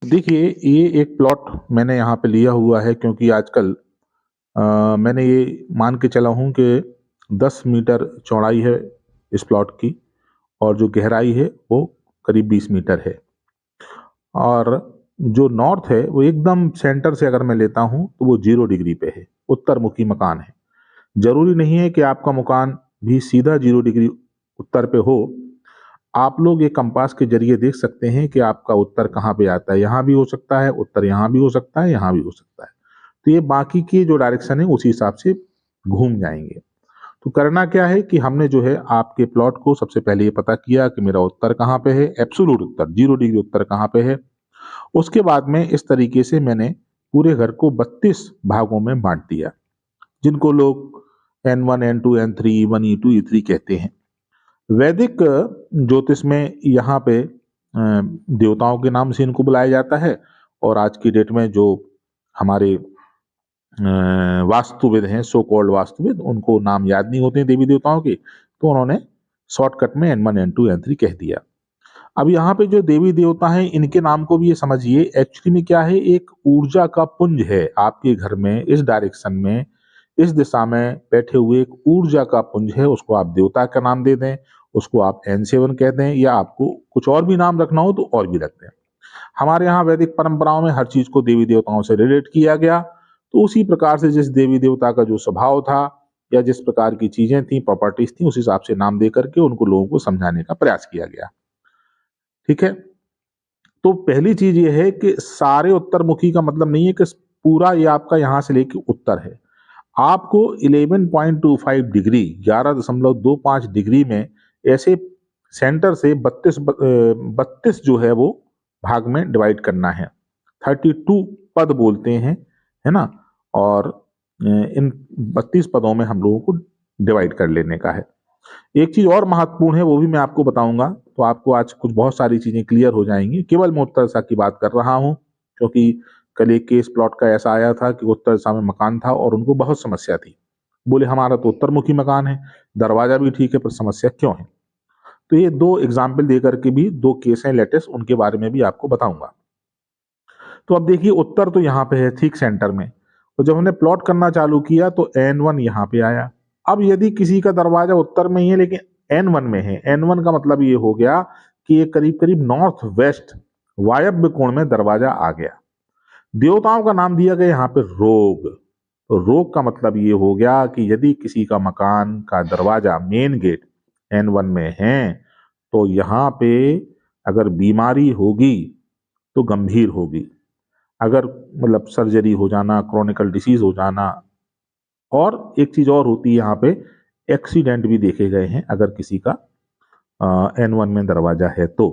देखिए, ये एक प्लॉट मैंने यहाँ पे लिया हुआ है क्योंकि आजकल मैंने ये मान के चला हूँ कि 10 मीटर चौड़ाई है इस प्लॉट की और जो गहराई है वो करीब 20 मीटर है। और जो नॉर्थ है वो एकदम सेंटर से अगर मैं लेता हूँ तो वो 0 डिग्री पे है, उत्तरमुखी मकान है। ज़रूरी नहीं है कि आपका मकान भी सीधा 0 डिग्री उत्तर पे हो। आप लोग ये कंपास के ज़रिए देख सकते हैं कि आपका उत्तर कहाँ पे आता है, यहाँ भी हो सकता है, उत्तर यहाँ भी हो सकता है, यहाँ भी हो सकता है। तो ये बाकी की जो डायरेक्शन है उसी हिसाब से घूम जाएँगे। तो करना क्या है कि हमने जो है आपके प्लॉट को सबसे पहले ये पता किया कि मेरा उत्तर कहाँ पे है, एब्सोल्यूट उत्तर 0 डिग्री उत्तर कहाँ पे है। उसके बाद में इस तरीके से मैंने पूरे घर को 32 भागों में बाँट दिया, जिनको लोग N1, N2, N3, E1, E2, E3 कहते हैं। वैदिक ज्योतिष में यहाँ पे देवताओं के नाम से इनको बुलाया जाता है और आज की डेट में जो हमारे वास्तुविद हैं, सो कॉल्ड वास्तुविद, उनको नाम याद नहीं होते हैं देवी देवताओं के, तो उन्होंने शॉर्टकट में N1, N2, N3 कह दिया। अब यहाँ पे जो देवी देवता हैं इनके नाम को भी ये समझिए, एक्चुअली में क्या है, एक ऊर्जा का पुंज है आपके घर में, इस डायरेक्शन में, इस दिशा में बैठे हुए एक ऊर्जा का पुंज है। उसको आप देवता का नाम दे दें, उसको आप N7 कह दें, या आपको कुछ और भी नाम रखना हो तो और भी रख दें। हमारे यहाँ वैदिक परंपराओं में हर चीज को देवी देवताओं से रिलेट किया गया, तो उसी प्रकार से जिस देवी देवता का जो स्वभाव था या जिस प्रकार की चीजें थी, प्रॉपर्टीज थी, उस हिसाब से नाम दे करके उनको लोगों को समझाने का प्रयास किया गया। ठीक है। तो पहली चीज ये है कि सारे उत्तरमुखी का मतलब नहीं है कि पूरा ये आपका यहां से लेके उत्तर है। आपको 11.25 डिग्री, 11.25 डिग्री में ऐसे सेंटर से 32 जो है वो भाग में डिवाइड करना है। 32 पद बोलते हैं, है ना। और इन 32 पदों में हम लोगों को डिवाइड कर लेने का है। एक चीज और महत्वपूर्ण है, वो भी मैं आपको बताऊंगा, तो आपको आज कुछ बहुत सारी चीजें क्लियर हो जाएंगी। केवल मैं उत्तर दिशा की बात कर रहा हूँ क्योंकि कल एक केस प्लॉट का ऐसा आया था कि उत्तर दिशा में मकान था और उनको बहुत समस्या थी। बोले हमारा तो उत्तरमुखी मकान है, दरवाजा भी ठीक है, पर समस्या क्यों है। तो ये दो एग्जाम्पल दे करके भी, दो केस हैं लेटेस्ट, उनके बारे में भी आपको बताऊंगा। तो अब देखिए, उत्तर तो यहाँ पे है ठीक सेंटर में, तो जब हमने प्लॉट करना चालू किया तो N1 यहाँ पे आया। अब यदि किसी का दरवाजा उत्तर में ही है लेकिन N1 में है, N1 का मतलब ये हो गया कि ये करीब करीब नॉर्थ वेस्ट वायव्य कोण में दरवाजा आ गया। देवताओं का नाम दिया गया यहाँ पे रोग। तो रोग का मतलब ये हो गया कि यदि किसी का मकान का दरवाजा, मेन गेट N1 में है, तो यहाँ पे अगर बीमारी होगी तो गंभीर होगी। अगर मतलब सर्जरी हो जाना, क्रॉनिकल डिसीज हो जाना, और एक चीज और होती है यहाँ पे, एक्सीडेंट भी देखे गए हैं अगर किसी का N1 में दरवाजा है तो।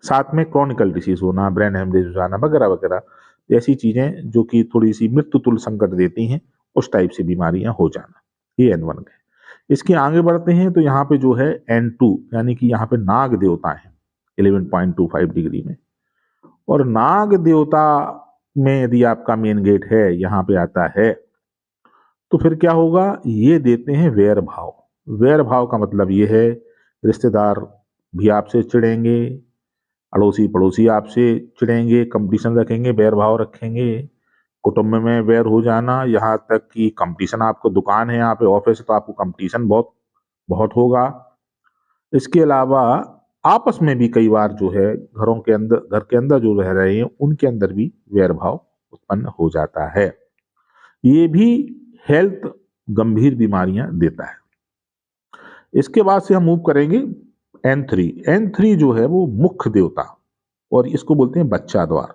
साथ में क्रॉनिकल डिसीज होना, ब्रेन हेमरेज हो जाना, वगैरह वगैरह ऐसी चीजें जो कि थोड़ी सी मृत्यु तुल्य संकट देती हैं, उस टाइप से बीमारियां हो जाना, ये N1 है। इसके आगे बढ़ते हैं तो यहाँ पे जो है N2, यानी कि यहाँ पे नाग देवता है 11.25 डिग्री में। और नाग देवता में यदि आपका मेन गेट है, यहाँ पे आता है, तो फिर क्या होगा, ये देते हैं वैर भाव। वैर भाव का मतलब ये है, रिश्तेदार भी आपसे चिढ़ेंगे, अड़ोसी पड़ोसी आपसे चिढ़ेंगे, कंपटीशन रखेंगे, वैर भाव रखेंगे, कुटुंब में वैर हो जाना, यहाँ तक कि कंपटीशन, आपको दुकान है, यहाँ पे ऑफिस है, तो आपको कंपटीशन बहुत बहुत होगा। इसके अलावा आपस में भी कई बार जो है, घरों के अंदर, घर के अंदर जो रह रहे हैं उनके अंदर भी वैर भाव उत्पन्न हो जाता है। ये भी हेल्थ गंभीर बीमारियां देता है। इसके बाद से हम मूव करेंगे N3। N3 जो है वो मुख्य देवता, और इसको बोलते हैं बच्चा द्वार।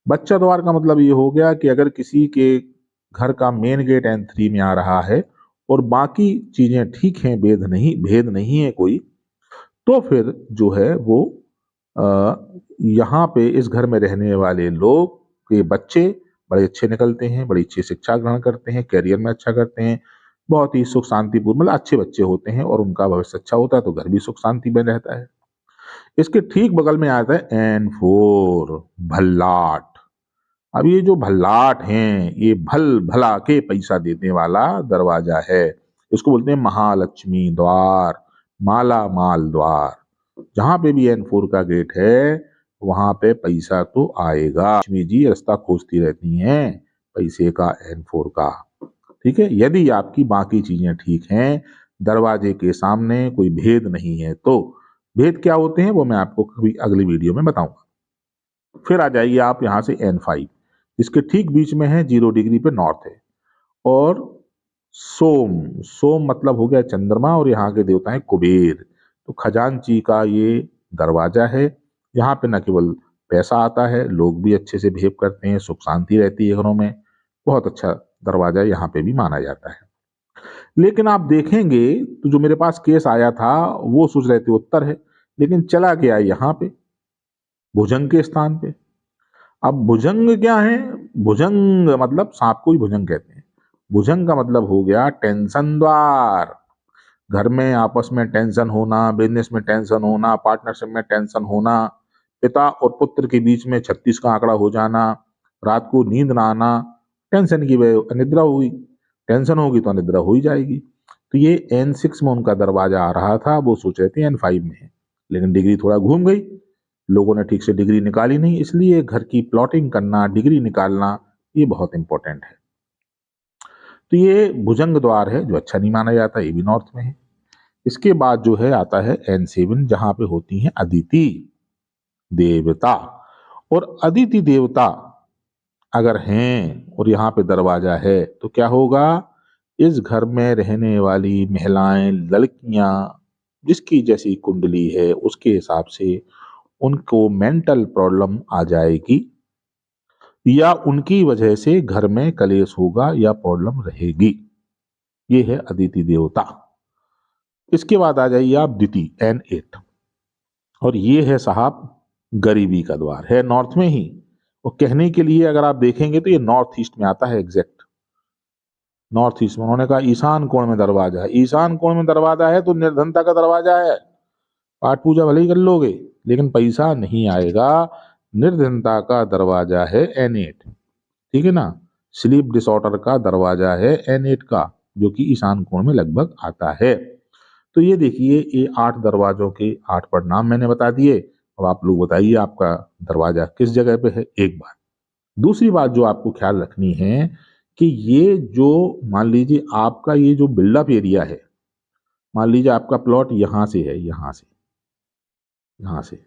बच्चा द्वार का मतलब ये हो गया कि अगर किसी के घर का मेन गेट N3 में आ रहा है और बाकी चीजें ठीक हैं, भेद नहीं है कोई, तो फिर जो है वो यहाँ पे इस घर में रहने वाले लोग के बच्चे बड़े अच्छे निकलते हैं, बड़ी अच्छी शिक्षा ग्रहण करते हैं, करियर में अच्छा करते हैं, बहुत ही सुख शांतिपूर्ण, मतलब अच्छे बच्चे होते हैं और उनका भविष्य अच्छा होता है, तो घर भी सुख शांति में रहता है। इसके ठीक बगल में आता है N4, भल्लाट। अब ये जो भल्लाट हैं, ये भल भला के पैसा देने वाला दरवाजा है। इसको बोलते हैं महालक्ष्मी द्वार, माला माल द्वार। जहां पे भी N4 का गेट है, वहां पे पैसा तो आएगा। लक्ष्मी जी रास्ता खोजती रहती हैं पैसे का, N4 का। ठीक है, यदि आपकी बाकी चीजें ठीक हैं, दरवाजे के सामने कोई भेद नहीं है, तो भेद क्या होते हैं वो मैं आपको कभी अगली वीडियो में बताऊंगा। फिर आ जाइए आप यहां से N5, इसके ठीक बीच में है 0 डिग्री पे नॉर्थ है। और सोम, सोम मतलब हो गया चंद्रमा, और यहाँ के देवता है कुबेर। तो खजांची का ये दरवाजा है। यहाँ पे न केवल पैसा आता है, लोग भी अच्छे से बिहेव करते हैं, सुख शांति रहती है घरों में। बहुत अच्छा दरवाजा यहाँ पे भी माना जाता है। लेकिन आप देखेंगे तो जो मेरे पास केस आया था वो सोच रहे थे उत्तर है, लेकिन चला गया यहाँ पे भुजंग के स्थान पे। अब भुजंग क्या है? भुजंग मतलब सांप को ही भुजंग कहते हैं। भुजंग का मतलब हो गया टेंशन द्वार। घर में आपस में टेंशन होना, बिजनेस में टेंशन होना, पार्टनरशिप में टेंशन होना, पिता और पुत्र के बीच में 36 का आंकड़ा हो जाना, रात को नींद ना आना, टेंशन की वजह अनिद्रा हुई। टेंशन होगी तो अनिद्रा हो ही जाएगी। तो ये N6 में उनका दरवाजा आ रहा था, वो सोच रहे थे N5 में है, लेकिन डिग्री थोड़ा घूम गई, लोगों ने ठीक से डिग्री निकाली नहीं। इसलिए घर की प्लॉटिंग करना, डिग्री निकालना, ये बहुत इंपॉर्टेंट है। तो ये भुजंग द्वार है जो अच्छा नहीं माना जाता, ये भी नॉर्थ में है। इसके बाद जो है आता है N7, जहां पे होती हैं अदिति देवता। और अदिति देवता अगर हैं और यहाँ पे दरवाजा है तो क्या होगा? इस घर में रहने वाली महिलाएं, लड़कियां, जिसकी जैसी कुंडली है उसके हिसाब से उनको मेंटल प्रॉब्लम आ जाएगी, या उनकी वजह से घर में कलेश होगा या प्रॉब्लम रहेगी। ये है अदिति देवता। इसके बाद आ जाइए आप द्वितीय N8, और ये है साहब गरीबी का द्वार, है नॉर्थ में ही। और कहने के लिए अगर आप देखेंगे तो ये नॉर्थ ईस्ट में आता है, एग्जैक्ट नॉर्थ ईस्ट में। उन्होंने कहा ईशान कोण में दरवाजा है। ईशान कोण में दरवाजा है तो निर्धनता का दरवाजा है। पाठ पूजा भले ही कर लोगे लेकिन पैसा नहीं आएगा। निर्धनता का दरवाजा है N8, ठीक है ना। स्लीप डिसऑर्डर का दरवाजा है N8 का, जो कि ईशान कोण में लगभग आता है। तो ये देखिए, ये 8 दरवाजों के 8 परिणाम मैंने बता दिए। अब आप लोग बताइए आपका दरवाजा किस जगह पे है, एक बात। दूसरी बात जो आपको ख्याल रखनी है कि ये जो मान लीजिए आपका ये जो बिल्डअप एरिया है, मान लीजिए आपका प्लॉट यहां से है, यहां से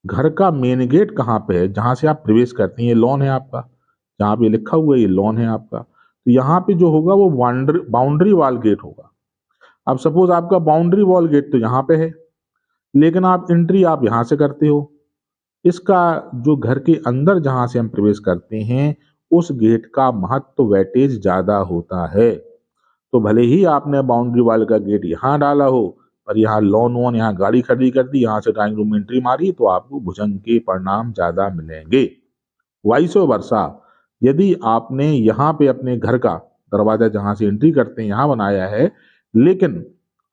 घर का मेन गेट कहाँ पे है, जहां से आप प्रवेश करती हैं, ये लॉन है आपका, जहां पे लिखा हुआ है ये लॉन है आपका। तो यहाँ पे जो होगा वो बाउंड्री वॉल गेट होगा। अब सपोज आपका बाउंड्री वॉल गेट तो यहाँ पे है, लेकिन आप एंट्री आप यहां से करते हो। इसका जो घर के अंदर जहां से हम प्रवेश करते हैं उस गेट का महत्व, वेटेज ज्यादा होता है। तो भले ही आपने बाउंड्री वॉल का गेट यहाँ डाला हो, पर यहाँ लॉन वॉन, यहाँ गाड़ी खड़ी कर दी, यहाँ से ड्राइंग रूम में एंट्री मारी, तो आपको भुजंग के परिणाम ज्यादा मिलेंगे। वाइसो वर्षा, यदि आपने यहाँ पे अपने घर का दरवाजा जहां से एंट्री करते हैं यहाँ बनाया है, लेकिन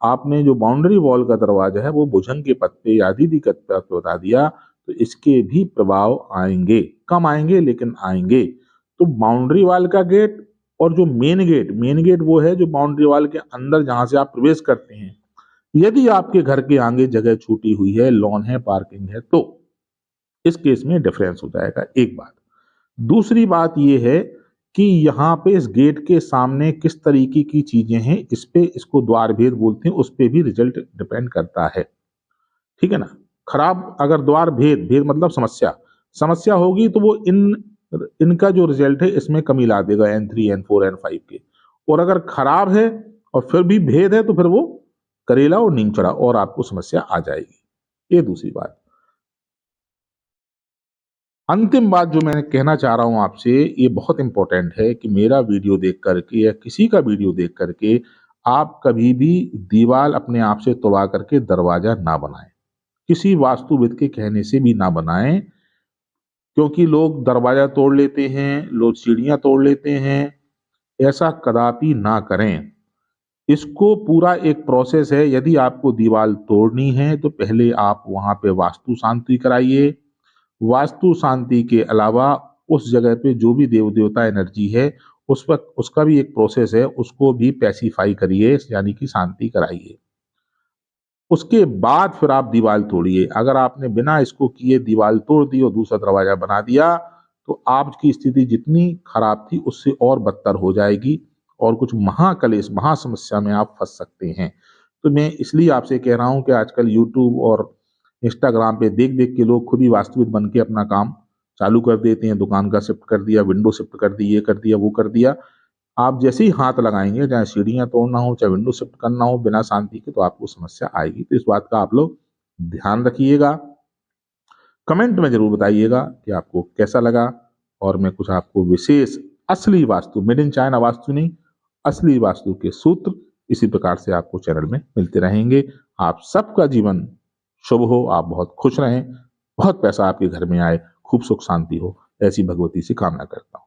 आपने जो बाउंड्री वॉल का दरवाजा है वो भुजंग के पत्ते या आदि पत्ते बता दिया, तो इसके भी प्रभाव आएंगे, कम आएंगे लेकिन आएंगे। तो बाउंड्री वॉल का गेट और जो मेन गेट वो है जो बाउंड्री वॉल के अंदर जहां से आप प्रवेश करते हैं। यदि आपके घर के आगे जगह छूटी हुई है, लॉन है, पार्किंग है, तो इस केस में डिफरेंस हो जाएगा, एक बात। दूसरी बात यह है कि यहाँ पे इस गेट के सामने किस तरीके की चीजें हैं, इस पे, इसको द्वार भेद बोलते हैं, उस पे भी रिजल्ट डिपेंड करता है, ठीक है ना। खराब अगर द्वार भेद, भेद मतलब समस्या होगी तो वो इनका जो रिजल्ट है इसमें कमी ला देगा N3, N4, N5 के। और अगर खराब है और फिर भी भेद है तो फिर वो करेला और नीम चढ़ा और आपको समस्या आ जाएगी। ये दूसरी बात। अंतिम बात जो मैं कहना चाह रहा हूं आपसे, ये बहुत इंपॉर्टेंट है कि मेरा वीडियो देख करके या किसी का वीडियो देख करके आप कभी भी दीवार अपने आप से तोड़वा करके दरवाजा ना बनाएं। किसी वास्तुविद के कहने से भी ना बनाएं, क्योंकि लोग दरवाजा तोड़ लेते हैं, लोग सीढ़ियां तोड़ लेते हैं। ऐसा कदापि ना करें। इसको पूरा एक प्रोसेस है। यदि आपको दीवार तोड़नी है तो पहले आप वहां पे वास्तु शांति कराइए। वास्तु शांति के अलावा उस जगह पे जो भी देव देवता एनर्जी है उस पर, उसका भी एक प्रोसेस है, उसको भी पैसिफाई करिए, यानी कि शांति कराइए। उसके बाद फिर आप दीवार तोड़िए। अगर आपने बिना इसको किए दीवार तोड़ दी और दूसरा दरवाजा बना दिया तो आपकी स्थिति जितनी खराब थी उससे और बदतर हो जाएगी और कुछ महाकलेश महासमस्या में आप फंस सकते हैं। तो मैं इसलिए आपसे कह रहा हूं कि आजकल यूट्यूब और इंस्टाग्राम पे देख देख के लोग खुद ही वास्तविक बन के अपना काम चालू कर देते हैं। दुकान का शिफ्ट कर दिया, विंडो शिफ्ट कर दी, ये कर दिया, वो कर दिया। आप जैसे ही हाथ लगाएंगे, चाहे सीढ़ियां तोड़ना हो, चाहे विंडो शिफ्ट करना हो बिना शांति के, तो आपको समस्या आएगी। तो इस बात का आप लोग ध्यान रखिएगा। कमेंट में जरूर बताइएगा कि आपको कैसा लगा और मैं कुछ आपको विशेष असली vastu, made in China vastu नहीं, असली वास्तु के सूत्र इसी प्रकार से आपको चैनल में मिलते रहेंगे। आप सबका जीवन शुभ हो, आप बहुत खुश रहें, बहुत पैसा आपके घर में आए, खूब सुख शांति हो, ऐसी भगवती से कामना करता हूँ।